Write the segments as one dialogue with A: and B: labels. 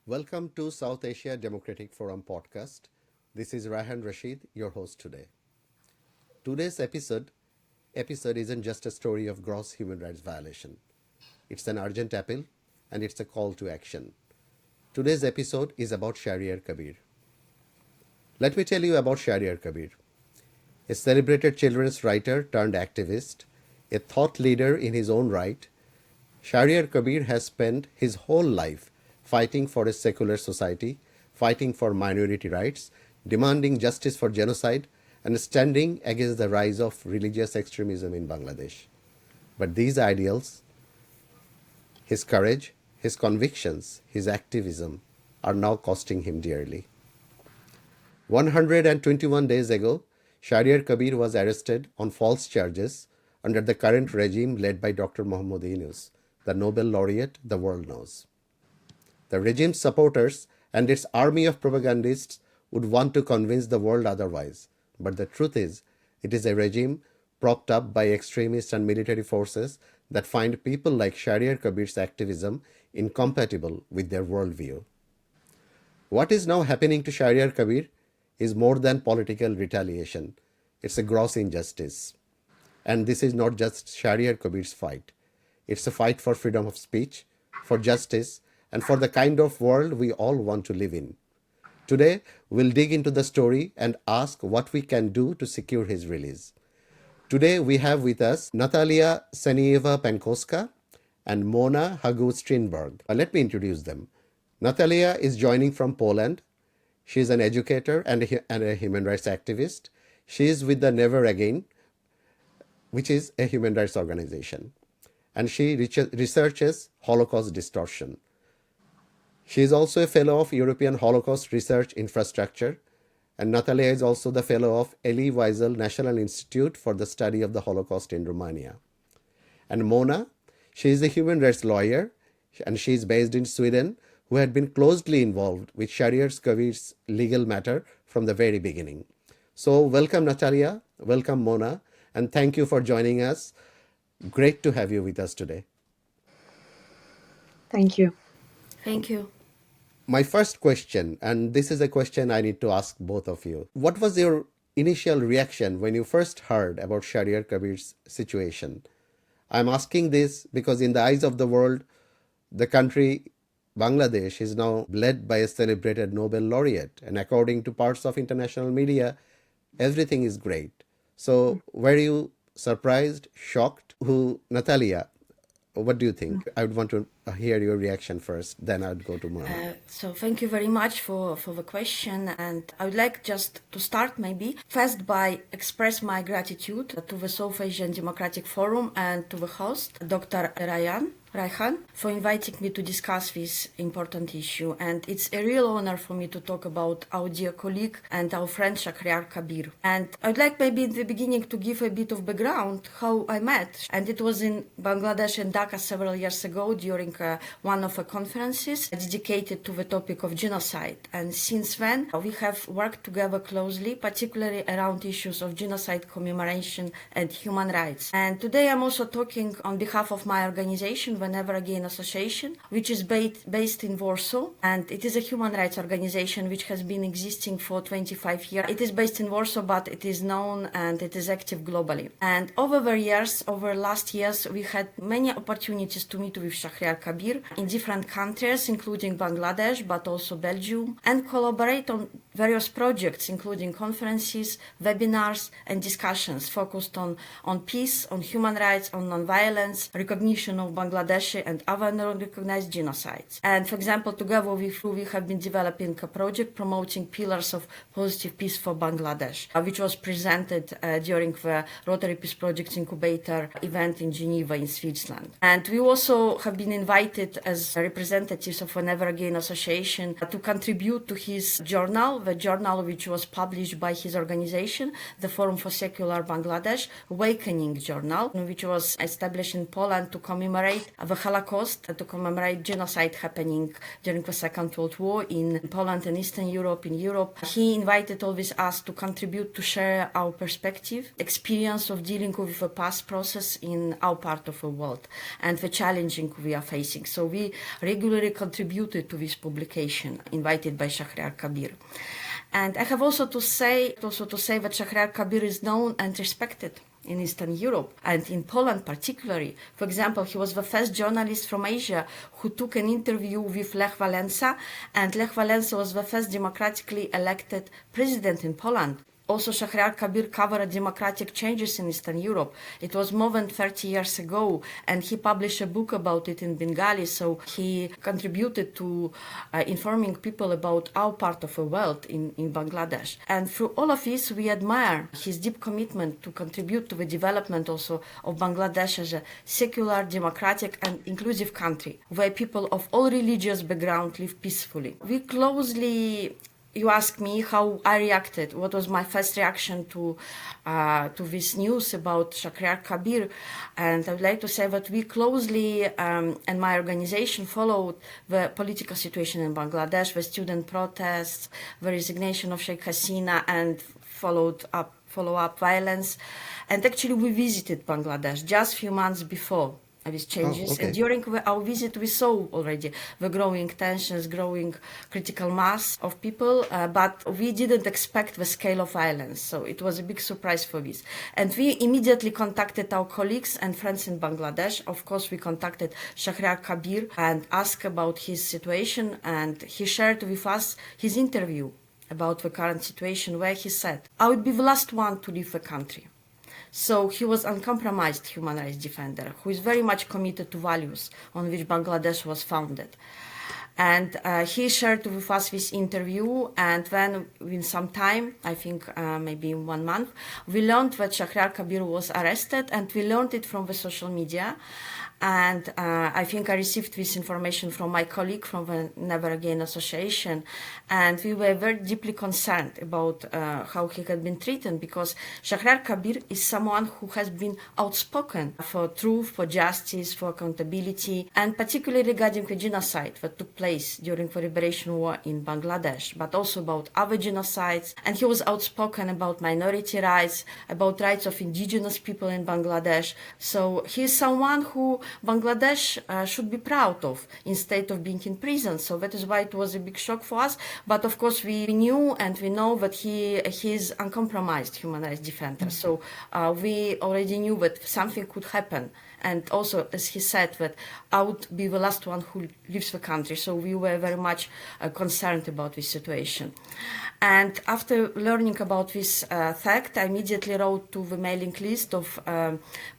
A: Welcome to South Asia Democratic Forum podcast. This is Rayhan Rashid, your host today. Today's episode isn't just a story of gross human rights violation. It's an urgent appeal and it's a call to action. Today's episode is about Shahriar Kabir. Let me tell you about Shahriar Kabir, a celebrated children's writer turned activist, a thought leader in his own right. Shahriar Kabir has spent his whole life fighting for a secular society, fighting for minority rights, demanding justice for genocide, and standing against the rise of religious extremism in Bangladesh. But these ideals, his courage, his convictions, his activism, are now costing him dearly. 121 days ago, Shahriar Kabir was arrested on false charges under the current regime led by Dr. Mohammad Yunus, the Nobel laureate the world knows. The regime's supporters and its army of propagandists would want to convince the world otherwise. But the truth is, it is a regime propped up by extremist and military forces that find people like Shahriar Kabir's activism incompatible with their worldview. What is now happening to Shahriar Kabir is more than political retaliation. It's a gross injustice. And this is not just Shahriar Kabir's fight. It's a fight for freedom of speech, for justice, and for the kind of world we all want to live in. Today, we'll dig into the story and ask what we can do to secure his release. Today, we have with us Natalia Sineaeva and Mona Haghgou Strindberg. Let me introduce them. Natalia is joining from Poland. She is an educator and a human rights activist. She is with the Never Again, which is a human rights organization. And she researches Holocaust distortion. She is also a fellow of European Holocaust Research Infrastructure, and Natalia is also the fellow of Elie Wiesel National Institute for the Study of the Holocaust in Romania. And Mona, she is a human rights lawyer, and she is based in Sweden, who had been closely involved with Shahriar Kabir's legal matter from the very beginning. So welcome Natalia, welcome Mona, and thank you for joining us. Great to have you with us today.
B: Thank you.
C: Thank you.
A: My first question, and this is a question I need to ask both of you. What was your initial reaction when you first heard about Shahriar Kabir's situation? I'm asking this because in the eyes of the world, the country Bangladesh is now led by a celebrated Nobel laureate. And according to parts of international media, everything is great. So were you surprised, shocked? Natalia, what do you think? I would want to hear your reaction first, then I'd go to Mona.
C: So thank you very much for the question. And I would like just to start maybe first by express my gratitude to the South Asian Democratic Forum and to the host, Dr. Rayhan, for inviting me to discuss this important issue. And it's a real honor for me to talk about our dear colleague and our friend Shahriar Kabir. And I'd like maybe in the beginning to give a bit of background how I met. And it was in Bangladesh and Dhaka several years ago during one of the conferences dedicated to the topic of genocide. And since then, we have worked together closely, particularly around issues of genocide commemoration and human rights. And today I'm also talking on behalf of my organization, the Never Again Association, which is based in Warsaw, and it is a human rights organization which has been existing for 25 years. It is based in Warsaw, but it is known and it is active globally. And over last years, we had many opportunities to meet with Shahriar Kabir in different countries, including Bangladesh, but also Belgium, and collaborate on various projects, including conferences, webinars, and discussions focused on peace, on human rights, on non-violence, recognition of Bangladeshi and other non-recognized genocides. And for example, together we have been developing a project promoting pillars of positive peace for Bangladesh, which was presented during the Rotary Peace Project Incubator event in Geneva in Switzerland. And we also have been invited as representatives of the Never Again Association to contribute to his journal, a journal which was published by his organization, the Forum for Secular Bangladesh, Awakening Journal, which was established in Poland to commemorate the Holocaust, to commemorate genocide happening during the Second World War in Poland and Eastern Europe, in Europe. He invited always us to contribute, to share our perspective, experience of dealing with the past process in our part of the world and the challenging we are facing. So we regularly contributed to this publication invited by Shahriar Kabir. And I have also to say that Shahriar Kabir is known and respected in Eastern Europe and in Poland particularly. For example, he was the first journalist from Asia who took an interview with Lech Wałęsa, and Lech Wałęsa was the first democratically elected president in Poland. Also, Shahriar Kabir covered democratic changes in Eastern Europe. It was more than 30 years ago, and he published a book about it in Bengali, so he contributed to informing people about our part of the world in Bangladesh. And through all of this, we admire his deep commitment to contribute to the development also of Bangladesh as a secular, democratic, and inclusive country, where people of all religious backgrounds live peacefully. You asked me how I reacted. What was my first reaction to this news about Shahriar Kabir? And I would like to say that we closely, and my organization followed the political situation in Bangladesh, the student protests, the resignation of Sheikh Hasina, and follow-up violence. And actually, we visited Bangladesh just a few months before these changes.
A: Okay.
C: And during our visit, we saw already the growing tensions, growing critical mass of people, but we didn't expect the scale of violence. So it was a big surprise for this. And we immediately contacted our colleagues and friends in Bangladesh. Of course, we contacted Shahriar Kabir and asked about his situation. And he shared with us his interview about the current situation, where he said, "I would be the last one to leave the country." So he was uncompromised human rights defender who is very much committed to values on which Bangladesh was founded. And he shared with us this interview, and then in some time, I think maybe in 1 month, we learned that Shahriar Kabir was arrested, and we learned it from the social media. And I think I received this information from my colleague from the Never Again Association, and we were very deeply concerned about how he had been treated, because Shahriar Kabir is someone who has been outspoken for truth, for justice, for accountability, and particularly regarding the genocide that took place during the Liberation War in Bangladesh, but also about other genocides. And he was outspoken about minority rights, about rights of indigenous people in Bangladesh. So he is someone who Bangladesh should be proud of instead of being in prison. So that is why it was a big shock for us. But of course, we knew and we know that he is uncompromised human rights defender. So we already knew that something could happen. And also, as he said, that I would be the last one who leaves the country. So we were very much concerned about this situation. And after learning about this fact, I immediately wrote to the mailing list of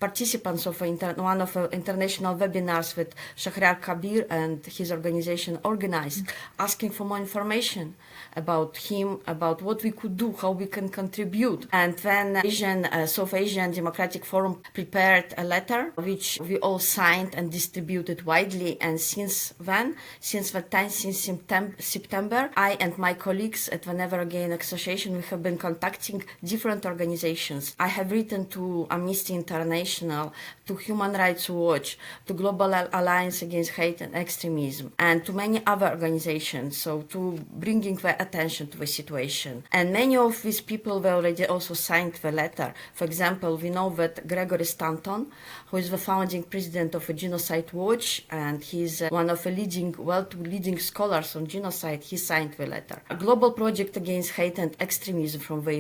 C: participants of one of the international webinars that Shahriar Kabir and his organization organized, asking for more information about him, about what we could do, how we can contribute. And then South Asian Democratic Forum prepared a letter which we all signed and distributed widely. And since September, I and my colleagues at the Never Again Association, we have been contacting different organizations. I have written to Amnesty International, to Human Rights Watch, to Global Alliance Against Hate and Extremism, and to many other organizations, so to bringing their attention to the situation. And many of these people were already also signed the letter. For example, we know that Gregory Stanton, who is the founding president of a Genocide Watch, and he's one of the leading scholars on genocide, he signed the letter. A global project against hate and extremism from the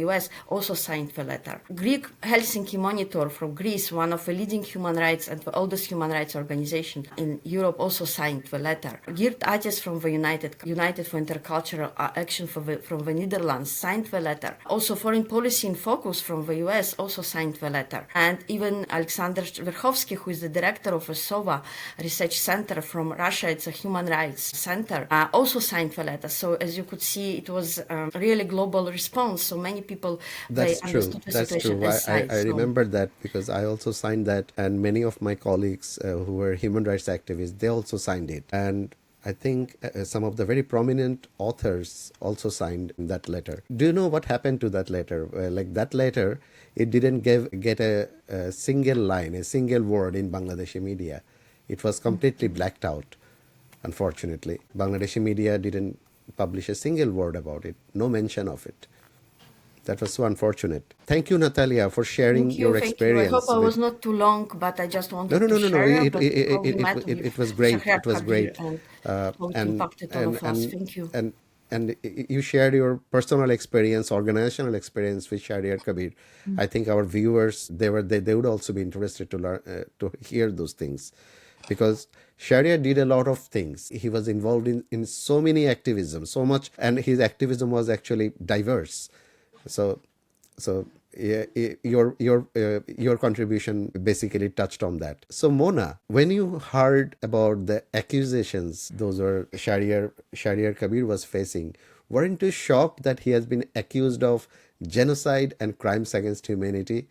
C: US also signed the letter. Greek Helsinki Monitor from Greece, one of the leading human rights and the oldest human rights organization in Europe, also signed the letter. Geert Ates from the United for Intercultural Action from the Netherlands signed the letter. Also, Foreign Policy in Focus from the US also signed the letter. And even Alexander Verkhovsky, who is the director of a SOVA research center from Russia, it's a human rights center, also signed the letter. So as you could see, it was a really global response. So many people,
A: That's
C: they
A: true.
C: understood the
A: That's
C: situation.
A: true. I remember that because I also signed that, and many of my colleagues who were human rights activists, they also signed it. And I think some of the very prominent authors also signed that letter. Do you know what happened to that letter? Like that letter, it didn't get a single line, a single word in Bangladeshi media. It was completely blacked out, unfortunately. Bangladeshi media didn't publish a single word about it, no mention of it. That was so unfortunate. Thank you, Natalia, for sharing
C: Thank you,
A: your
C: thank you. I hope
A: experience
C: I
A: with.
C: was not too long, but I just
A: No, no,
C: wanted to
A: no, no, no.
C: share but how we met
A: It
C: with
A: was great.
C: Shahriar
A: It was
C: Kabir
A: great,
C: and
A: uh,
C: how it
A: and
C: impacted all of us. Thank you.
A: and you shared your personal experience, organizational experience with Shahriar Kabir. I think our viewers they would also be interested to learn to hear those things, because Shahriar did a lot of things. He was involved in so many activism, so much, and his activism was actually diverse. So so yeah, your contribution basically touched on that. So Mona, when you heard about the accusations those were Shahriar Kabir was facing, weren't you shocked that he has been accused of genocide and crimes against humanity?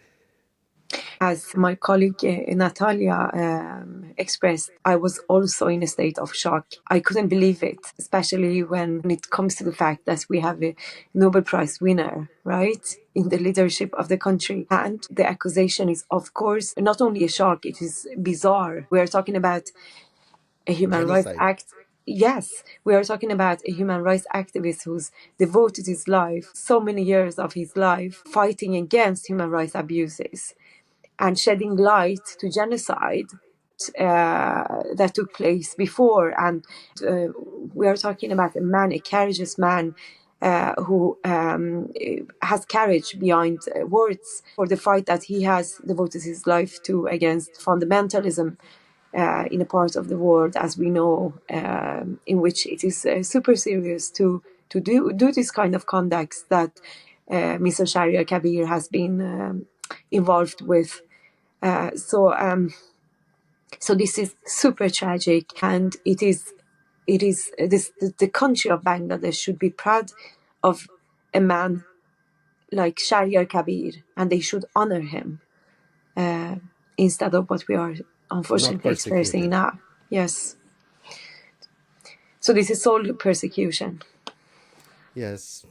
B: As my colleague Natalia expressed, I was also in a state of shock. I couldn't believe it, especially when it comes to the fact that we have a Nobel Prize winner, right, in the leadership of the country. And the accusation is, of course, not only a shock, it is bizarre. We are talking about a human rights
A: Genocide.
B: act. Yes, we are talking about a human rights activist who's devoted his life, so many years of his life, fighting against human rights abuses and shedding light to genocide that took place before. And we are talking about a man, a courageous man who has courage beyond words for the fight that he has devoted his life to against fundamentalism in a part of the world, as we know, in which it is super serious to do this kind of conduct that Mr. Shahriar Kabir has been involved with. So this is super tragic, and it is this the country of Bangladesh should be proud of a man like Shahriar Kabir, and they should honor him instead of what we are
A: Not
B: unfortunately experiencing
A: persecuted.
B: now. Yes. So this is all persecution.
A: Yes,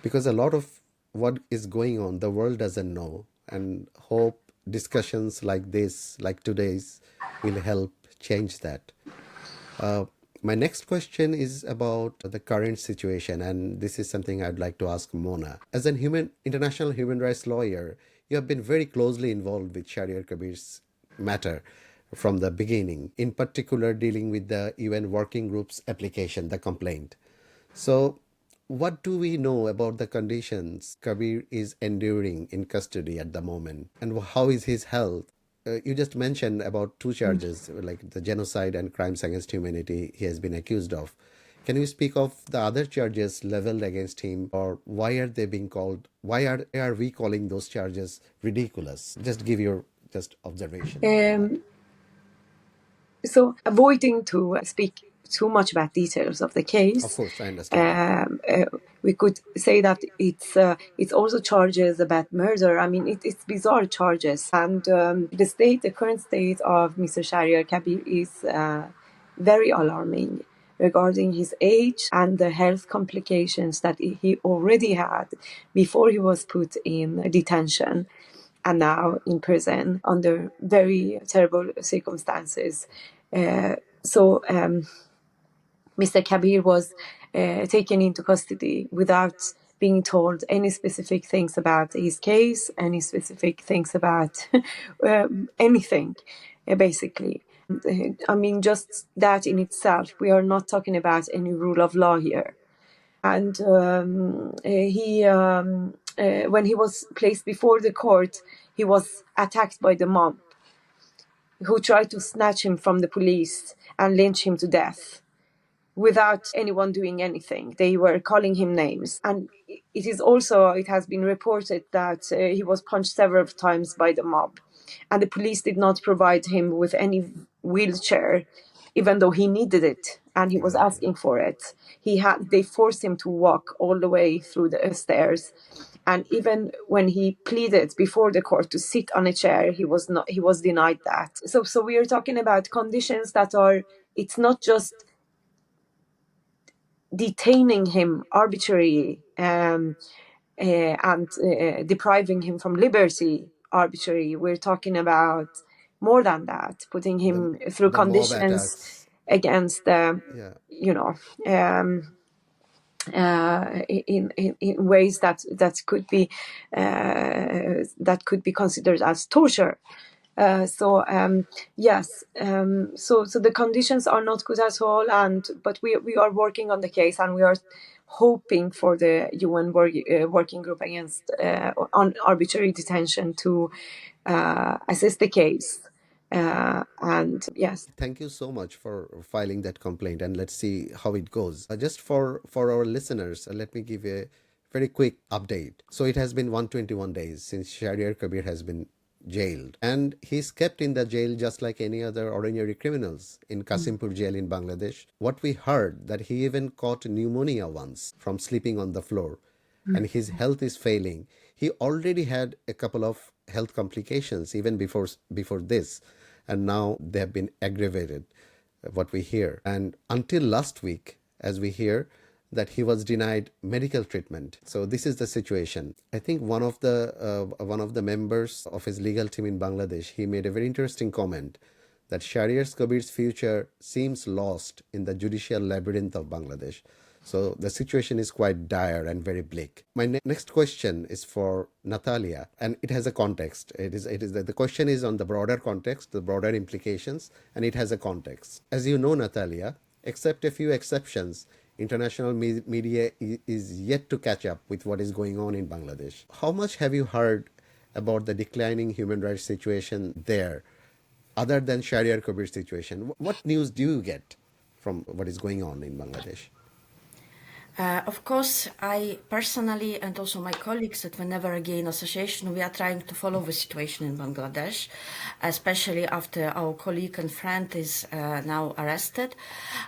A: because a lot of what is going on the world doesn't know, and hope discussions like this, like today's, will help change that. uh, my next question is about the current situation, and this is something I'd like to ask Mona. As an international human rights lawyer, you have been very closely involved with Shahriar Kabir's matter from the beginning, in particular dealing with the UN Working Group's application, the complaint. So, what do we know about the conditions Kabir is enduring in custody at the moment, and how is his health? You just mentioned about two charges, like the genocide and crimes against humanity he has been accused of. Can you speak of the other charges leveled against him, or why are they being called? Are we calling those charges ridiculous? Just give your just observation on that.
B: So avoiding to speak too much about details of the
A: Of
B: case,
A: course, I understand that.
B: we could say that it's also charges about murder. I mean, it's bizarre charges, and the current state of Mr. Shahriar Kabir is very alarming regarding his age and the health complications that he already had before he was put in detention and now in prison under very terrible circumstances. So Mr. Kabir was taken into custody without being told any specific things about his case, any specific things about anything, basically. I mean, just that in itself, we are not talking about any rule of law here. And when he was placed before the court, he was attacked by the mob, who tried to snatch him from the police and lynch him to death without anyone doing anything. They were calling him names. And it has been reported that he was punched several times by the mob. And the police did not provide him with any wheelchair, even though he needed it and he was
A: Exactly.
B: asking for it. They forced him to walk all the way through the stairs. And even when he pleaded before the court to sit on a chair, he was denied that. So we are talking about conditions that are, it's not just detaining him arbitrarily, and depriving him from liberty arbitrarily. We're talking about more than that, putting him through
A: The mob
B: conditions
A: attacks.
B: against
A: Yeah.
B: in ways that could be considered as torture. Yes, so the conditions are not good at all, but we are working on the case, and we are hoping for the UN working group against on arbitrary detention to assess the case. And yes.
A: Thank you so much for filing that complaint, and let's see how it goes. Just for our listeners, let me give a very quick update. So it has been 121 days since Shahriar Kabir has been jailed, and he's kept in the jail just like any other ordinary criminals in Kasimpur jail in Bangladesh. What we heard that he even caught pneumonia once from sleeping on the floor, and his health is failing. He already had a couple of health complications even before this, and now they have been aggravated, what we hear. And until last week, as we hear, that he was denied medical treatment. So this is the situation. I think one of the members of his legal team in Bangladesh, he made a very interesting comment that Shahriar Kabir's future seems lost in the judicial labyrinth of Bangladesh. So the situation is quite dire and very bleak. My next question is for Natalia, and it has a context. The question is on the broader context, the broader implications, and it has a context. As you know, Natalia, except a few exceptions, international media is yet to catch up with what is going on in Bangladesh. How much have you heard about the declining human rights situation there, other than Shahriar Kabir's situation? What news do you get from what is going on in Bangladesh?
C: Of course, I personally and also my colleagues at the Never Again Association, we are trying to follow the situation in Bangladesh, especially after our colleague and friend is now arrested.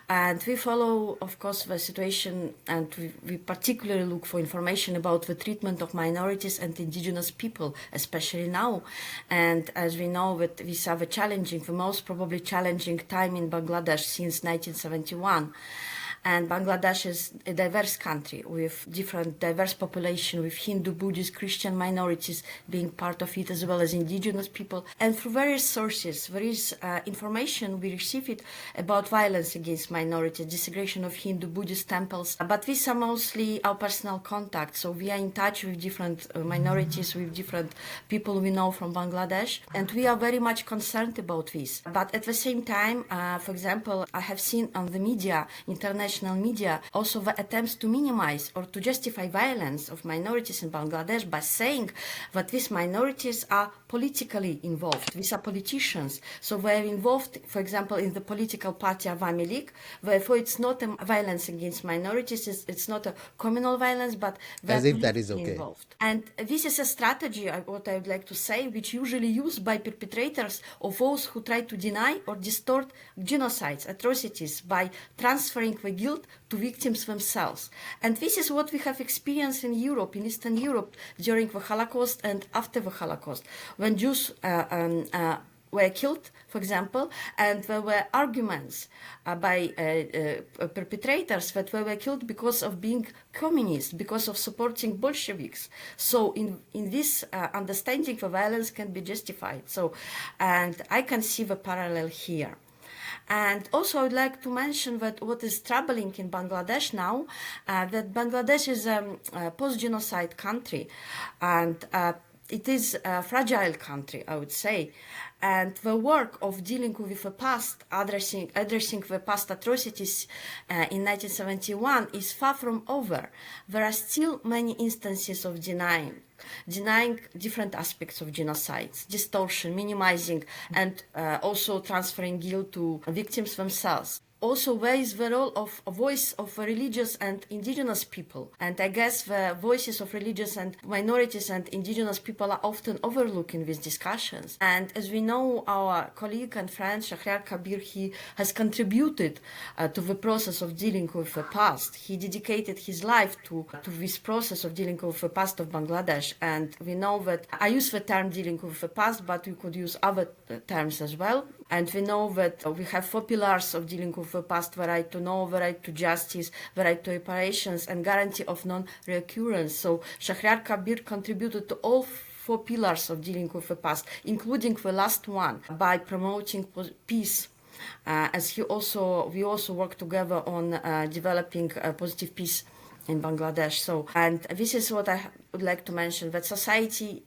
C: And we follow, of course, the situation, and we particularly look for information about the treatment of minorities and indigenous people, especially now. And as we know, that we have the most probably challenging time in Bangladesh since 1971. And Bangladesh is a diverse country with different diverse population, with Hindu, Buddhist, Christian minorities being part of it, as well as indigenous people. And through various sources, there is information, we receive it about violence against minorities, desecration of Hindu, Buddhist temples. But these are mostly our personal contacts. So we are in touch with different minorities, with different people we know from Bangladesh. And we are very much concerned about this. But at the same time, for example, I have seen on the media, international media, also the attempts to minimize or to justify violence of minorities in Bangladesh by saying that these minorities are politically involved. These are politicians. So they are involved, for example, in the political party Awami League. Therefore, it's not a violence against minorities. It's not a communal violence, but
A: as if that is okay.
C: Involved. And this is a strategy, what I would like to say, which usually used by perpetrators of those who try to deny or distort genocides, atrocities, by transferring the guilt to victims themselves. And this is what we have experienced in Europe, in Eastern Europe, during the Holocaust and after the Holocaust, when Jews were killed, for example, and there were arguments by perpetrators that they were killed because of being communists, because of supporting Bolsheviks. So in this understanding, the violence can be justified. So, and I can see the parallel here. And also I would like to mention that what is troubling in Bangladesh now, that Bangladesh is a post-genocide country, and it is a fragile country, I would say. And the work of dealing with the past, addressing the past atrocities in 1971 is far from over. There are still many instances of denying different aspects of genocides, distortion, minimizing, and also transferring guilt to victims themselves. Also, where is the role of a voice of religious and indigenous people? And I guess the voices of religious and minorities and indigenous people are often overlooked in these discussions. And as we know, our colleague and friend Shahriar Kabir, he has contributed to the process of dealing with the past. He dedicated his life to this process of dealing with the past of Bangladesh. And we know that I use the term dealing with the past, but we could use other terms as well. And we know that we have 4 pillars of dealing with the past: the right to know, the right to justice, the right to reparations, and guarantee of non-reoccurrence. So Shahriar Kabir contributed to all 4 pillars of dealing with the past, including the last one, by promoting peace. As we also work together on developing positive peace in Bangladesh. So, and this is what I would like to mention, that society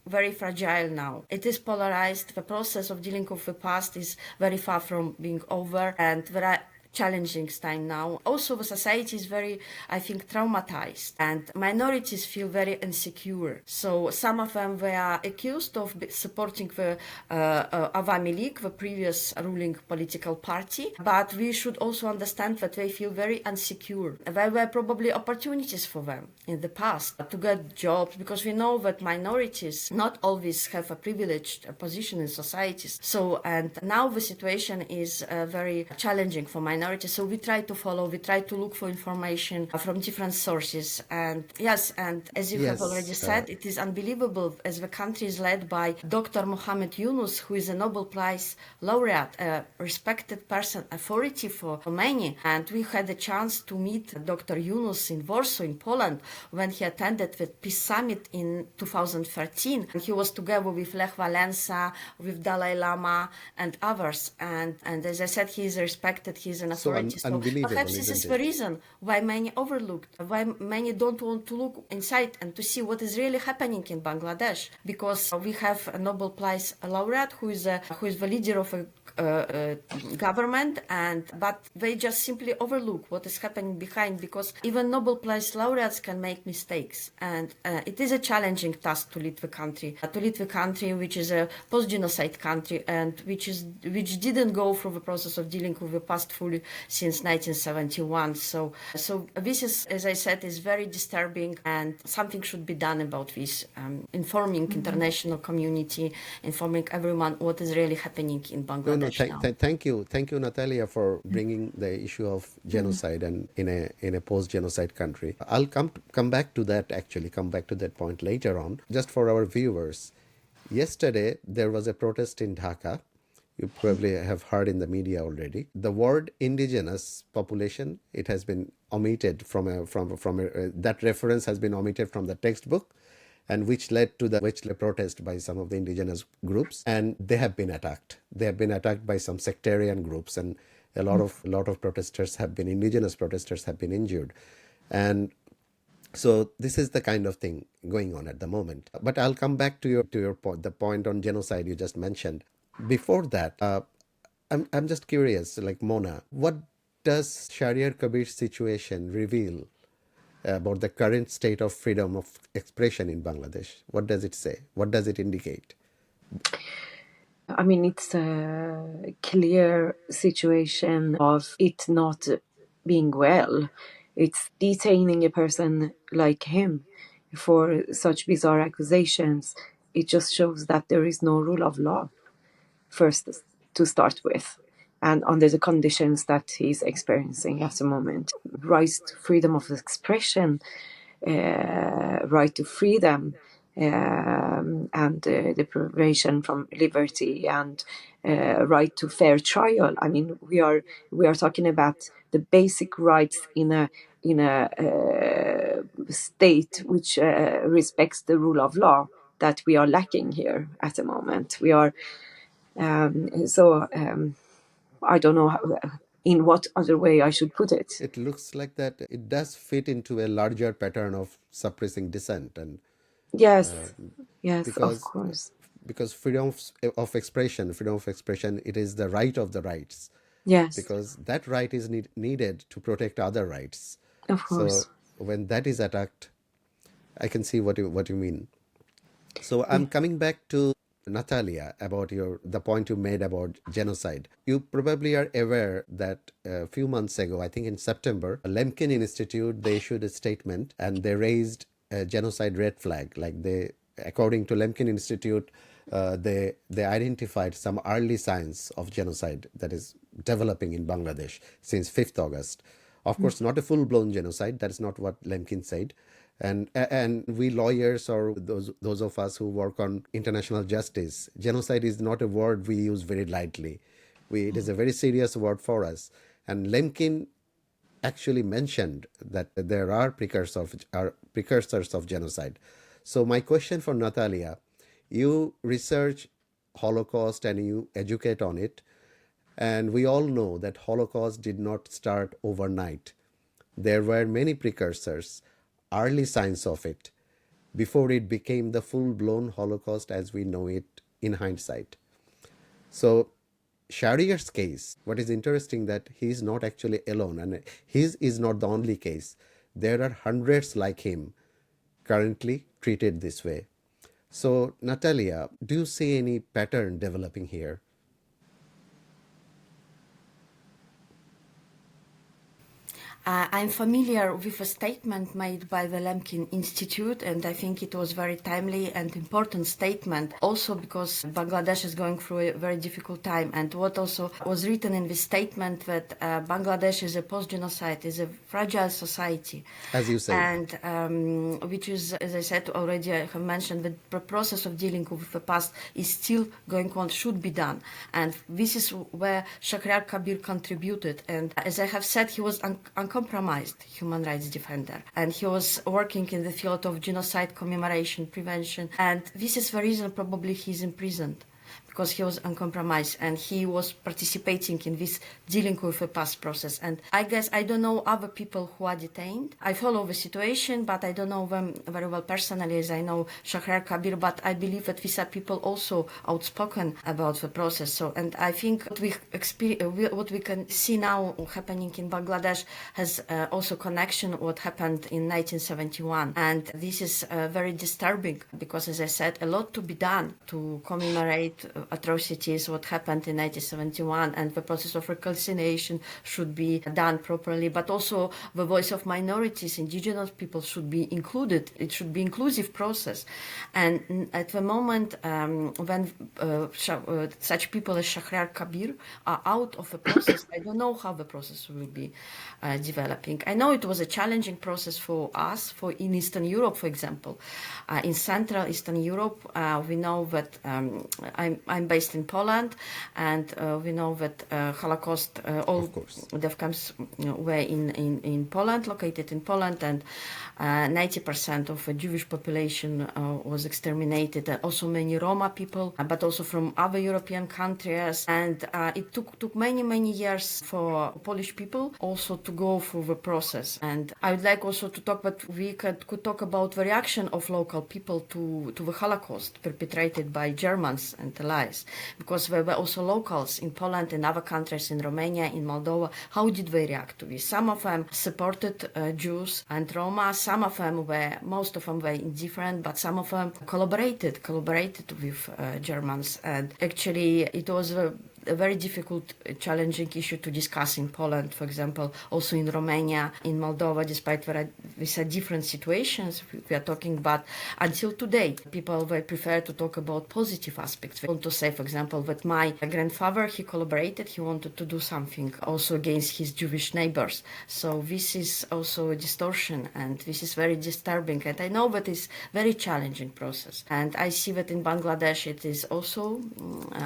C: very fragile now. It is polarized. The process of dealing with the past is very far from being over, and there are challenging time now. Also, the society is very, I think, traumatized, and minorities feel very insecure. So some of them were accused of supporting the Awami League, the previous ruling political party. But we should also understand that they feel very insecure. There were probably opportunities for them in the past to get jobs, because we know that minorities not always have a privileged position in societies. So, and now the situation is very challenging for minorities. So we try to follow, we try to look for information from different sources. And yes, and as you have already said, it is unbelievable, as the country is led by Dr. Muhammad Yunus, who is a Nobel Prize laureate, a respected person, authority for many. And we had a chance to meet Dr. Yunus in Warsaw, in Poland, when he attended the Peace Summit in 2013. And he was together with Lech Walesa, with Dalai Lama, and others. And as I said, he is respected, he is an authority. So perhaps this is the reason why many overlooked, why many don't want to look inside and to see what is really happening in Bangladesh, because we have a Nobel Prize laureate who is the leader of a government, but they just simply overlook what is happening behind, because even Nobel Prize laureates can make mistakes, and it is a challenging task to lead the country, which is a post-genocide country, and which didn't go through the process of dealing with the past fully since 1971. So this is, as I said, is very disturbing, and something should be done about this. Informing international community, informing everyone what is really happening in Bangladesh.
A: Thank you, Natalia, for bringing the issue of genocide and in a post-genocide country. I'll come back to that point later on. Just for our viewers, yesterday there was a protest in Dhaka. You probably have heard in the media already. The word indigenous population, it has been omitted that reference has been omitted from the textbook, and which led to the protest by some of the indigenous groups, and they have been attacked. They have been attacked by some sectarian groups, and a lot of indigenous protesters have been injured, and so this is the kind of thing going on at the moment. But I'll come back to your point, the point on genocide you just mentioned. Before that, I'm just curious, like Mona, what does Shahriar Kabir's situation reveal about the current state of freedom of expression in Bangladesh? What does it say? What does it indicate?
B: I mean, it's a clear situation of it not being well. It's detaining a person like him for such bizarre accusations. It just shows that there is no rule of law, first to start with, and under the conditions that he's experiencing at the moment. Rights to freedom of expression, right to freedom, and deprivation from liberty, and right to fair trial. I mean, we are talking about the basic rights in a state which respects the rule of law that we are lacking here at the moment. We are I don't know in what other way I should put it.
A: It looks like that it does fit into a larger pattern of suppressing dissent, and
B: yes, of course.
A: Because freedom of expression, it is the right of the rights.
B: Yes.
A: Because that right is needed to protect other rights.
B: Of course.
A: So when that is attacked, I can see what you mean. So I'm coming back to Natalia about the point you made about genocide. You probably are aware that a few months ago, I think in September, Lemkin Institute, they issued a statement and they raised a genocide red flag. Like according to Lemkin Institute, they identified some early signs of genocide that is developing in Bangladesh since 5th August. Of course, not a full-blown genocide. That is not what Lemkin said. And we lawyers, or those of us who work on international justice, genocide is not a word we use very lightly. It is a very serious word for us. And Lemkin actually mentioned that there are precursors of genocide. So my question for Natalia: you research Holocaust and you educate on it, and we all know that Holocaust did not start overnight. There were many precursors, early signs of it, before it became the full-blown Holocaust as we know it in hindsight. So Shahriar's case, what is interesting that he is not actually alone, and his is not the only case. There are hundreds like him currently treated this way. So Natalia, do you see any pattern developing here?
C: I'm familiar with a statement made by the Lemkin Institute, and I think it was very timely and important statement, also because Bangladesh is going through a very difficult time. And what also was written in this statement, that Bangladesh is a post-genocide, is a fragile society.
A: As you say.
C: And which is, as I said already, I have mentioned, that the process of dealing with the past is still going on, should be done. And this is where Shahriar Kabir contributed. And as I have said, he was uncompromised human rights defender, and he was working in the field of genocide commemoration, prevention, and this is the reason probably he's imprisoned, because he was uncompromised and he was participating in this dealing with the past process. And I guess I don't know other people who are detained. I follow the situation, but I don't know them very well personally, as I know Shahriar Kabir, but I believe that these are people also outspoken about the process. So, and I think what we can see now happening in Bangladesh has also connection what happened in 1971. And this is very disturbing, because, as I said, a lot to be done to commemorate atrocities what happened in 1971, and the process of reconciliation should be done properly, but also the voice of minorities, indigenous people should be included. It should be inclusive process. And at the moment when such people as Shahriar Kabir are out of the process, I don't know how the process will be developing. I know it was a challenging process for us, for in Eastern Europe, for example. In Central Eastern Europe, we know that I'm based in Poland, and we know that Holocaust, all death camps were in Poland, located in Poland, and 90% of the Jewish population was exterminated. Also many Roma people, but also from other European countries. And it took many years for Polish people also to go through the process. And I would like also to talk, but we could talk about the reaction of local people to the Holocaust perpetrated by Germans and allies, because there were also locals in Poland and other countries, in Romania, in Moldova. How did they react to this? Some of them supported Jews and Roma. Most of them were indifferent, but some of them collaborated with Germans. And actually, it was a very difficult, challenging issue to discuss in Poland, for example, also in Romania, in Moldova, despite these are different situations we are talking about. Until today, people will prefer to talk about positive aspects. They want to say, for example, that my grandfather, he collaborated, he wanted to do something also against his Jewish neighbors. So this is also a distortion, and this is very disturbing. And I know that it's very challenging process. And I see that in Bangladesh it is also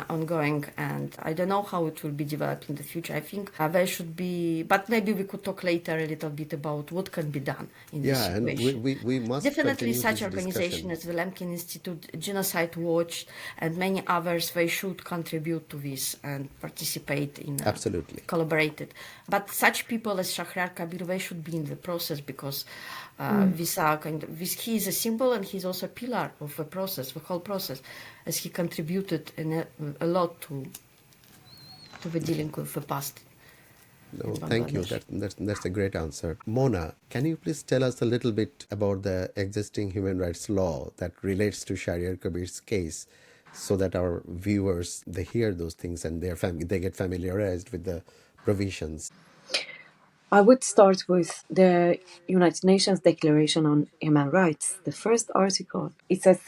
C: ongoing, and I don't know how it will be developed in the future. I think there should be, but maybe we could talk later a little bit about what can be done in this situation.
A: And we must
C: definitely such
A: this
C: organization as the Lemkin Institute, Genocide Watch, and many others, they should contribute to this and participate in
A: absolutely
C: collaborated. But such people as Shahriar Kabir, they should be in the process, because he is a symbol, and he's also a pillar of the process, the whole process, as he contributed a lot to the dealing with the past.
A: No, thank you. That's a great answer. Mona, can you please tell us a little bit about the existing human rights law that relates to Shahriar Kabir's case, so that our viewers, they hear those things and they get familiarized with the provisions?
B: I would start with the United Nations Declaration on Human Rights. The first article, it says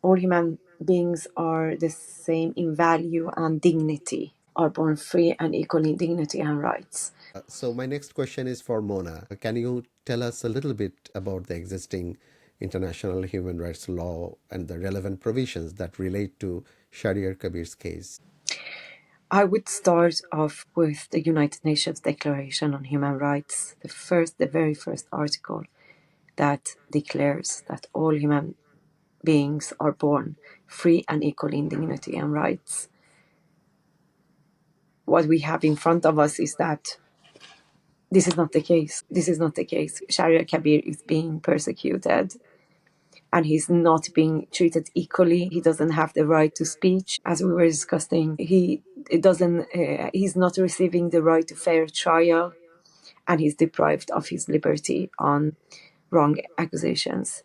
B: all human beings are the same in value and dignity, are born free and equal in dignity and rights.
A: So my next question is for Mona. Can you tell us a little bit about the existing international human rights law and the relevant provisions that relate to Shahriar Kabir's case?
B: I would start off with the United Nations Declaration on Human Rights, the very first article that declares that all human beings are born free and equal in dignity and rights. What we have in front of us is that this is not the case. This is not the case. Shahriar Kabir is being persecuted and he's not being treated equally. He doesn't have the right to speech, as we were discussing. He's not receiving the right to fair trial, and he's deprived of his liberty on wrong accusations,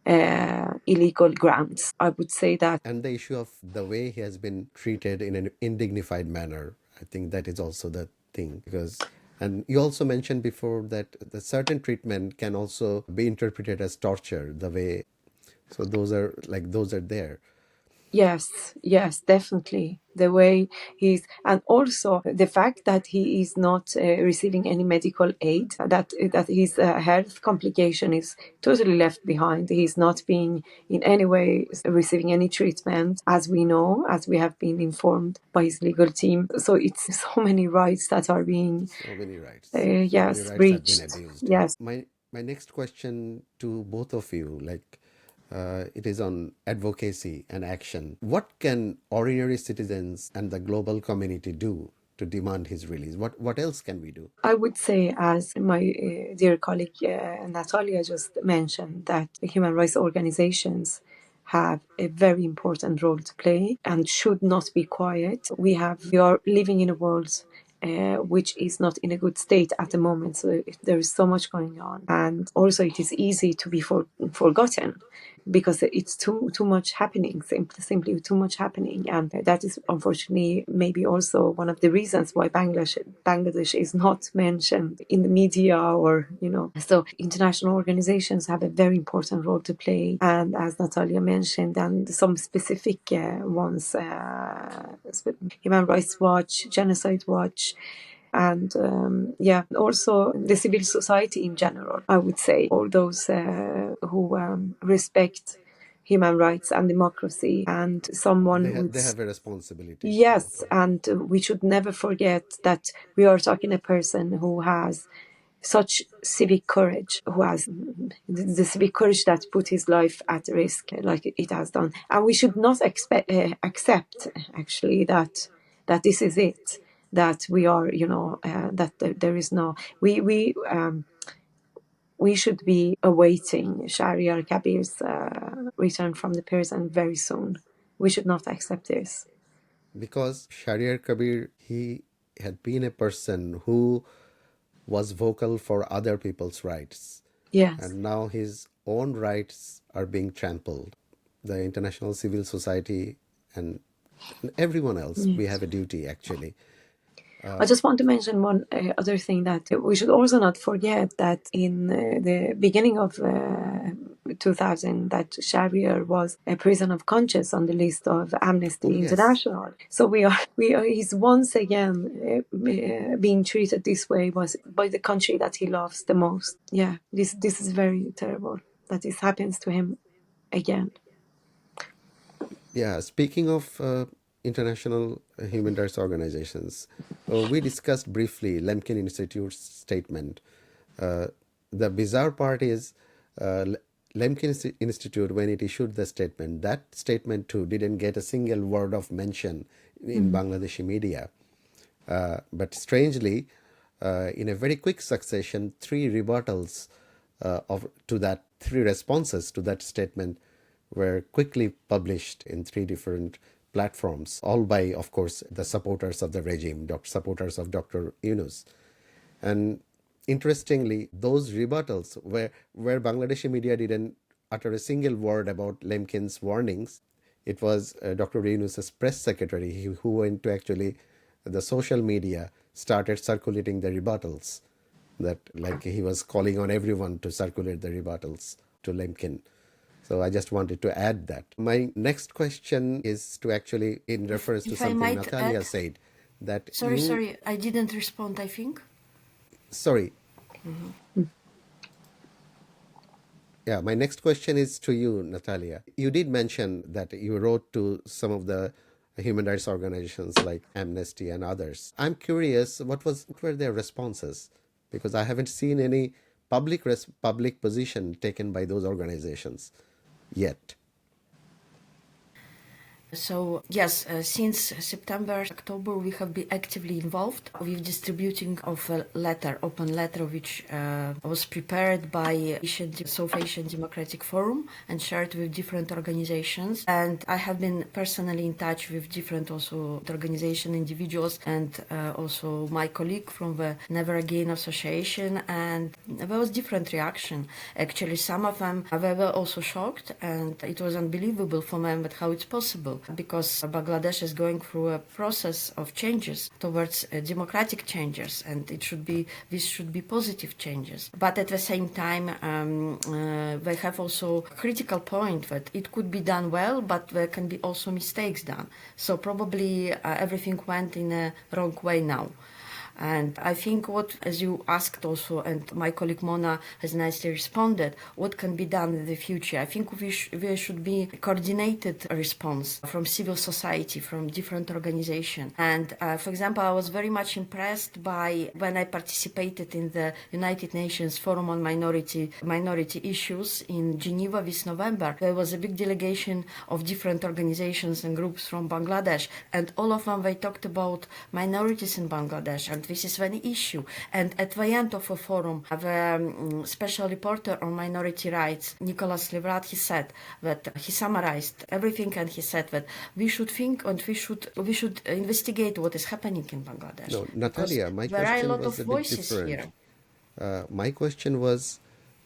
B: illegal grounds. I would say that.
A: And the issue of the way he has been treated in an indignified manner, I think that is also the thing. And you also mentioned before that the certain treatment can also be interpreted as torture, the way. So those are there.
B: Yes, definitely. The way and also the fact that he is not receiving any medical aid, that his health complication is totally left behind. He's not being in any way receiving any treatment, as we know, as we have been informed by his legal team. So it's so many rights that are being
A: So many rights.
B: yes,
A: Many rights
B: breached.
A: have been abused.
B: Yes.
A: My next question to both of you, it is on advocacy and action. What can ordinary citizens and the global community do to demand his release? What else can we do?
B: I would say, as my dear colleague Natalia just mentioned, that human rights organizations have a very important role to play and should not be quiet. We are living in a world which is not in a good state at the moment. So there is so much going on, and also it is easy to be forgotten because it's too much happening, simply too much happening, and that is unfortunately maybe also one of the reasons why Bangladesh is not mentioned in the media, or So international organizations have a very important role to play, and as Natalia mentioned, and some specific ones, Human Rights Watch, Genocide Watch, and also the civil society in general. I would say all those who respect human rights and democracy, and
A: They have a responsibility.
B: Yes, and we should never forget that we are talking a person who has such civic courage, who has the civic courage that put his life at risk like it has done. And we should not accept actually that this is it, that we are, that there is no, we should be awaiting Shahriar Kabir's return from the prison very soon. We should not accept this.
A: Because Shahriar Kabir, he had been a person who was vocal for other people's rights.
B: Yes.
A: And now his own rights are being trampled. The international civil society and everyone else, we have a duty actually.
B: I just want to mention one other thing, that we should also not forget that in the beginning of 2000, that Shahriar was a prison of conscience on the list of Amnesty International. So he's once again being treated this way by the country that he loves the most. Yeah, this is very terrible that this happens to him again.
A: Yeah, speaking of international human rights organizations, we discussed briefly Lemkin Institute's statement. The bizarre part is Lemkin Institute, when it issued the statement, that statement too didn't get a single word of mention in Bangladeshi media. But strangely, in a very quick succession, three responses to that statement were quickly published in three different platforms, all by, of course, the supporters of the regime, supporters of Dr. Yunus. And interestingly, those rebuttals where Bangladeshi media didn't utter a single word about Lemkin's warnings, it was Dr. Yunus's press secretary who went to actually the social media, started circulating the rebuttals, that he was calling on everyone to circulate the rebuttals to Lemkin. So I just wanted to add that. My next question is to actually, in reference to something Natalia said, that
C: Sorry, I didn't respond, I think.
A: Sorry. Yeah, my next question is to you, Natalia. You did mention that you wrote to some of the human rights organizations like Amnesty and others. I'm curious, what were their responses? Because I haven't seen any public position taken by those organizations yet.
C: So yes, since September, October, we have been actively involved with distributing of a letter, open letter, which was prepared by South Asian Democratic Forum and shared with different organizations. And I have been personally in touch with different also organization individuals and also my colleague from the Never Again Association. And there was different reaction. Actually, some of them were also shocked, and it was unbelievable for them that how it's possible, because Bangladesh is going through a process of changes towards democratic changes, and these should be positive changes. But at the same time, they have also a critical point that it could be done well, but there can be also mistakes done. So probably everything went in a wrong way now. And I think as you asked also, and my colleague Mona has nicely responded, what can be done in the future? I think there should be a coordinated response from civil society, from different organizations. And for example, I was very much impressed by when I participated in the United Nations Forum on Minority Issues in Geneva this November. There was a big delegation of different organizations and groups from Bangladesh, and all of them, they talked about minorities in Bangladesh, and this is an issue. And at the end of the forum, the special reporter on minority rights, Nicholas Levrat, he said that he summarized everything, and he said that we should think and we should investigate what is happening in Bangladesh.
A: No, Natalia, my
C: there are a
A: question
C: lot
A: was
C: of
A: a bit
C: voices
A: different.
C: here.
A: My question was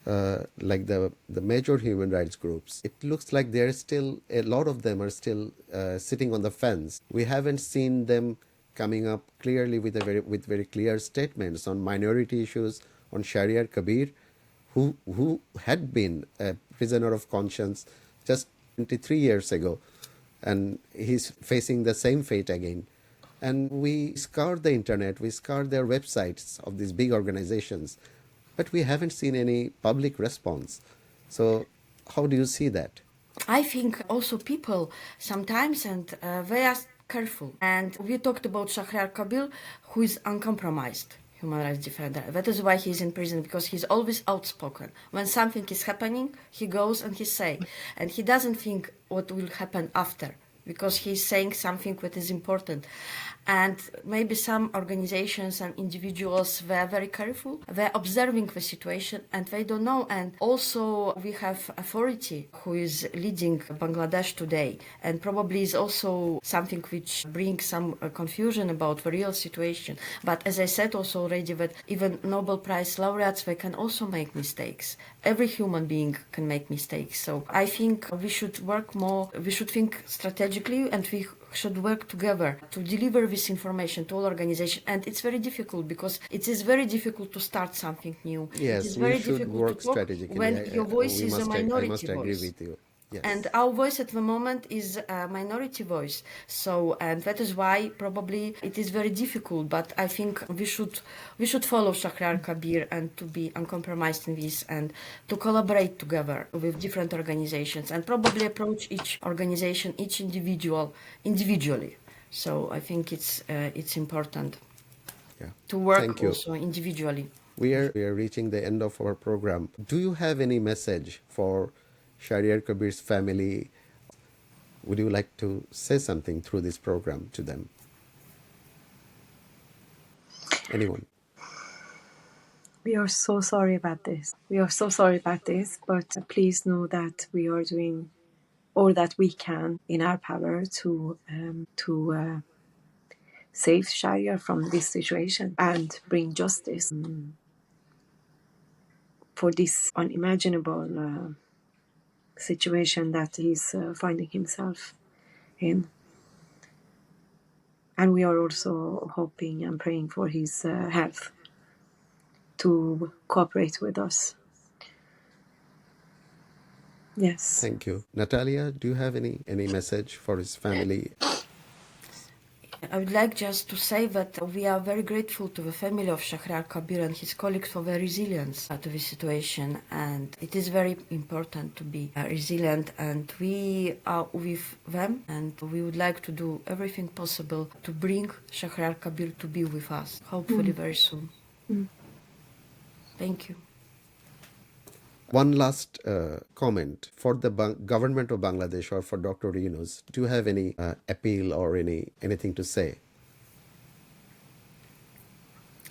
A: like the major human rights groups. It looks like a lot of them are still sitting on the fence. We haven't seen them coming up clearly with very clear statements on minority issues, on Shahriar Kabir, who had been a prisoner of conscience just 23 years ago, and he's facing the same fate again. And we scoured the internet, we scoured their websites of these big organizations, but we haven't seen any public response. So how do you see that?
C: I think also people sometimes, and they are careful. And we talked about Shahriar Kabir, who is uncompromised human rights defender. That is why he's in prison, because he's always outspoken. When something is happening, he goes and he say, and he doesn't think what will happen after, because he's saying something that is important. And maybe some organizations and individuals were very careful. They're observing the situation and they don't know. And also we have authority who is leading Bangladesh today, and probably is also something which brings some confusion about the real situation. But as I said also already, that even Nobel Prize laureates, they can also make mistakes. Every human being can make mistakes. So I think we should work more, we should think strategically, and we should work together to deliver this information to all organizations. And it's very difficult, because it is very difficult to start something new.
A: Yes,
C: it is very
A: we should
C: difficult
A: work
C: to talk
A: strategically.
C: when your voice is a minority
A: I must agree
C: voice.
A: with you. Yes.
C: And our voice at the moment is a minority voice. So, and that is why probably it is very difficult. But I think we should follow Shahriar Kabir and to be uncompromised in this, and to collaborate together with different organizations, and probably approach each organization, each individual individually. So I think it's important to work also individually.
A: We are reaching the end of our program. Do you have any message for Shahriar Kabir's family? Would you like to say something through this program to them? Anyone?
B: We are so sorry about this. But please know that we are doing all that we can in our power to save Shahriar from this situation and bring justice for this unimaginable situation that he's finding himself in. And we are also hoping and praying for his health to cooperate with us. Yes.
A: Thank you. Natalia, do you have any message for his family?
C: I would like just to say that we are very grateful to the family of Shahriar Kabir and his colleagues for their resilience to this situation, and it is very important to be resilient, and we are with them, and we would like to do everything possible to bring Shahriar Kabir to be with us, hopefully very soon. Thank you.
A: One last comment for the government of Bangladesh or for Dr. Yunus. Do you have any appeal or anything to say?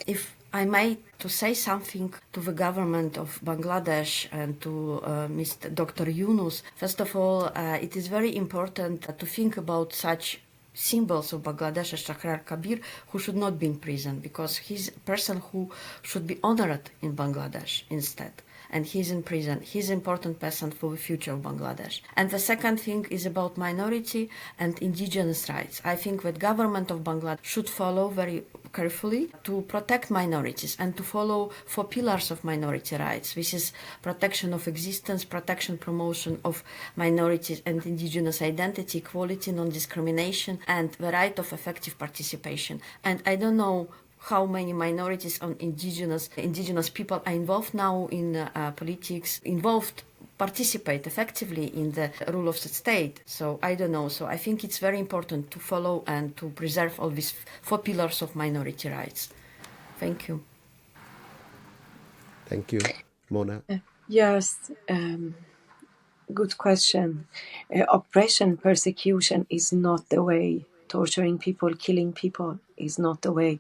C: If I might to say something to the government of Bangladesh and to Mr. Dr. Yunus, first of all, it is very important to think about such symbols of Bangladesh as Shahriar Kabir, who should not be in prison, because he's a person who should be honored in Bangladesh instead. And he's in prison. He's an important person for the future of Bangladesh. And the second thing is about minority and indigenous rights. I think that government of Bangladesh should follow very carefully to protect minorities and to follow 4 pillars of minority rights. This is protection of existence, protection, promotion of minorities and indigenous identity, equality, non-discrimination, and the right of effective participation. And I don't know how many minorities and indigenous people are involved now in politics, participate effectively in the rule of the state. So I don't know. So I think it's very important to follow and to preserve all these 4 pillars of minority rights. Thank you.
A: Thank you. Mona?
B: Yes, good question. Oppression, persecution is not the way. Torturing people, killing people is not the way.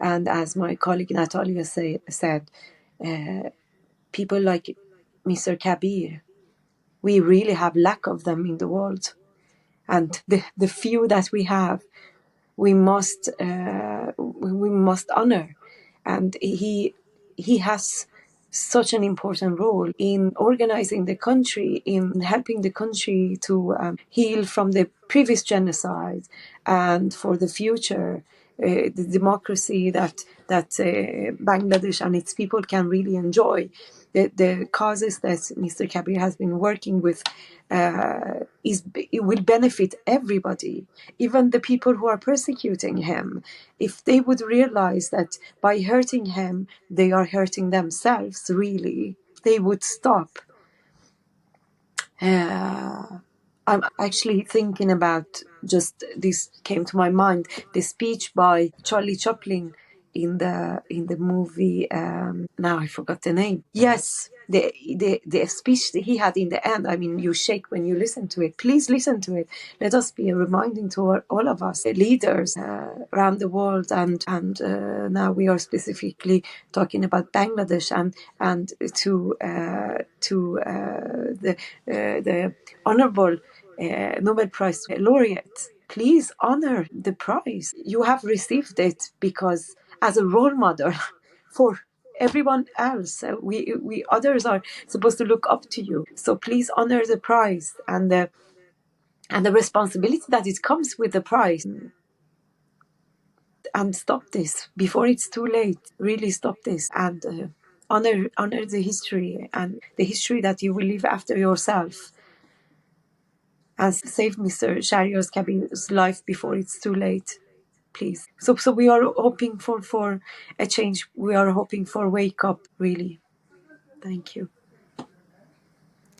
B: And as my colleague Natalia said, people like Mr. Kabir, we really have lack of them in the world. And the few that we have, we must honor. And he has such an important role in organizing the country, in helping the country to heal from the previous genocide and for the future, the democracy that Bangladesh and its people can really enjoy. The causes that Mr. Kabir has been working with it will benefit everybody, even the people who are persecuting him. If they would realize that by hurting him, they are hurting themselves, really, they would stop. I'm actually thinking about, just this came to my mind, the speech by Charlie Chaplin in the movie. Now I forgot the name. Yes, the speech that he had in the end. I mean, you shake when you listen to it. Please listen to it. Let us be a reminding to all of us, leaders around the world, and now we are specifically talking about Bangladesh and to the honorable Nobel Prize laureate. Please honor the prize. You have received it because as a role model for everyone else, we others are supposed to look up to you. So please honor the prize and the responsibility that it comes with the prize. And stop this before it's too late. Really stop this and honor the history and the history that you will leave after yourself. And save Mr. Shahriar Kabir's life before it's too late, please. So we are hoping for a change. We are hoping for wake up, really. Thank you.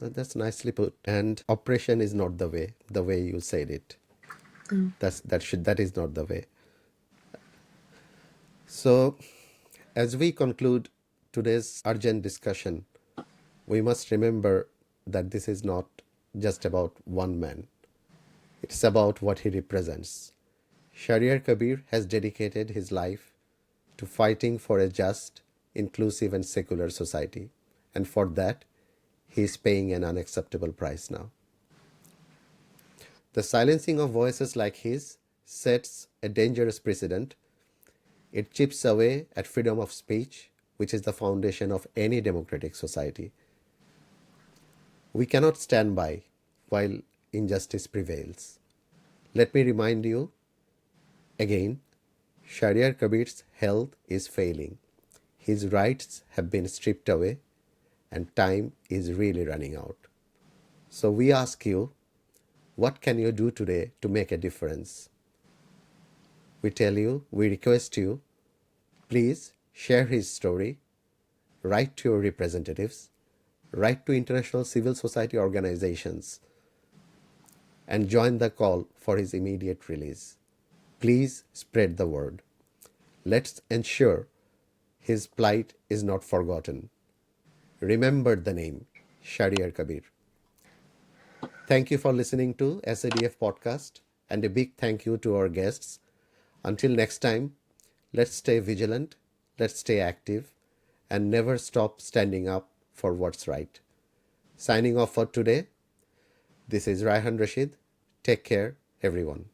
A: That's nicely put. And oppression is not the way you said it. That is not the way. So, as we conclude today's urgent discussion, we must remember that this is not just about one man. It's about what he represents. Shahriar Kabir has dedicated his life to fighting for a just, inclusive and secular society. And for that, he is paying an unacceptable price now. The silencing of voices like his sets a dangerous precedent. It chips away at freedom of speech, which is the foundation of any democratic society. We cannot stand by while injustice prevails. Let me remind you again, Shahriar Kabir's health is failing. His rights have been stripped away and time is really running out. So we ask you, what can you do today to make a difference? we request you, please share his story, write to your representatives, write to international civil society organizations, and join the call for his immediate release. Please spread the word. Let's ensure his plight is not forgotten. Remember the name, Shahriar Kabir. Thank you for listening to SADF Podcast, and a big thank you to our guests. Until next time, let's stay vigilant, let's stay active, and never stop standing up for what's right. Signing off for today, this is Rayhan Rashid. Take care, everyone.